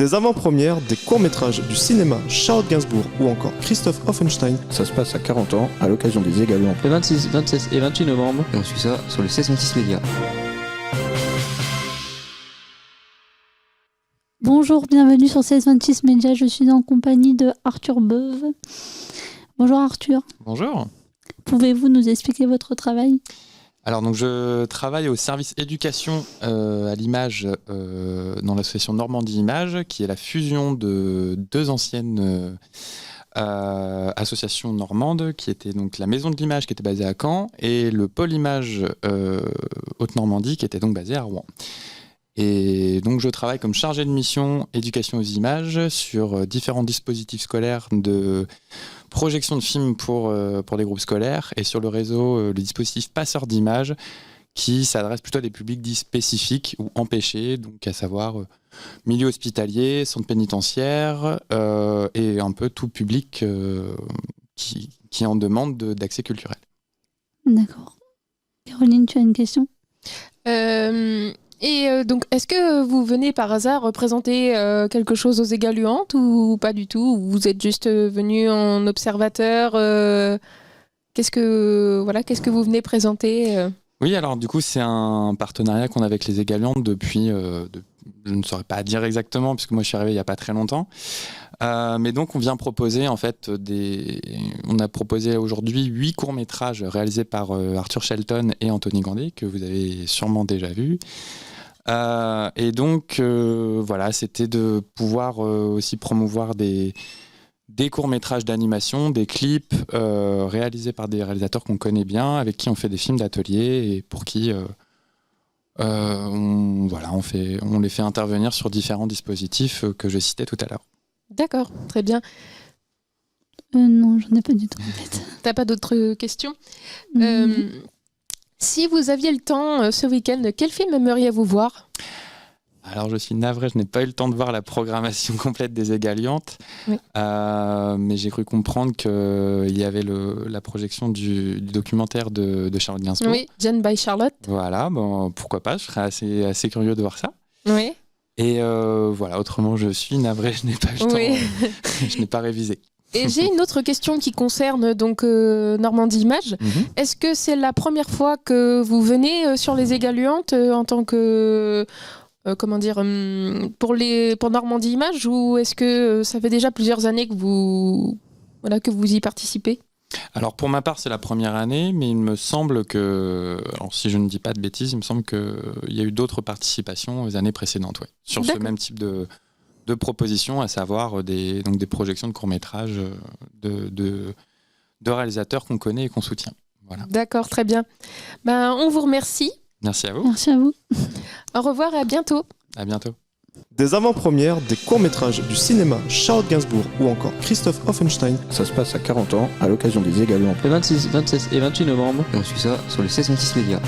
Des avant-premières, des courts-métrages du cinéma Charlotte Gainsbourg ou encore Christoph Offenstein. Ça se passe à 40 ans, à l'occasion des Égalions. Le 26, 27 et 28 novembre. Et on suit ça sur le 1626 Média. Bonjour, bienvenue sur 1626 Média. Je suis en compagnie de Arthur Beuve. Bonjour Arthur. Bonjour. Pouvez-vous nous expliquer votre travail ? Alors donc je travaille au service éducation à l'image dans l'association Normandie Images, qui est la fusion de deux anciennes associations normandes, qui était donc la Maison de l'Image qui était basée à Caen et le pôle Image Haute-Normandie qui était donc basé à Rouen. Et donc je travaille comme chargé de mission éducation aux images sur différents dispositifs scolaires de projection de films pour des groupes scolaires et sur le réseau le dispositif passeur d'images qui s'adresse plutôt à des publics dits spécifiques ou empêchés, donc à savoir milieu hospitalier, centre pénitentiaire et un peu tout public qui en demande d'accès culturel. D'accord. Caroline, tu as une question ? Donc, est-ce que vous venez par hasard représenter quelque chose aux Égaluantes ou pas du tout ? Ou vous êtes juste venu en observateur qu'est-ce que vous venez présenter Oui, alors du coup, c'est un partenariat qu'on a avec les Égaluantes depuis, je ne saurais pas dire exactement, puisque moi je suis arrivé il n'y a pas très longtemps. Mais donc, on vient proposer, en fait, on a proposé aujourd'hui 8 courts-métrages réalisés par Arthur Shelton et Anthony Gandé, que vous avez sûrement déjà vus. Et donc, voilà, c'était de pouvoir aussi promouvoir des courts-métrages d'animation, des clips réalisés par des réalisateurs qu'on connaît bien, avec qui on fait des films d'atelier et pour qui on les fait intervenir sur différents dispositifs que je citais tout à l'heure. D'accord, très bien. Non, j'en ai pas du tout en tête. T'as pas d'autres questions ? Si vous aviez le temps ce week-end, quel film aimeriez-vous voir ? Alors, je suis navré, je n'ai pas eu le temps de voir la programmation complète des Égaliantes, oui. Mais j'ai cru comprendre qu'il y avait la projection du documentaire de Charlotte Gainsbourg. Oui, Jane by Charlotte. Voilà, bon, pourquoi pas, je serais assez curieux de voir ça. Oui. Et voilà, autrement, je suis navré, je n'ai pas eu le temps, je n'ai pas révisé. Et j'ai une autre question qui concerne donc Normandie Images. Est-ce que c'est la première fois que vous venez sur les Égaluantes en tant que pour Normandie Images, ou est-ce que ça fait déjà plusieurs années que vous y participez ? Alors pour ma part, c'est la première année, mais il me semble que, alors si je ne dis pas de bêtises, il me semble qu'il y a eu d'autres participations aux années précédentes, ouais, sur ce même type de propositions, à savoir des projections de courts-métrages de réalisateurs qu'on connaît et qu'on soutient. Voilà. D'accord, très bien. On vous remercie. Merci à vous. Merci à vous. Au revoir et à bientôt. À bientôt. Des avant-premières, des courts-métrages du cinéma Charlotte Gainsbourg ou encore Christoph Offenstein. Ça se passe à 40 ans, à l'occasion des Égalions. Le 26, 27 et 28 novembre. Et on suit ça sur le 1626 Média.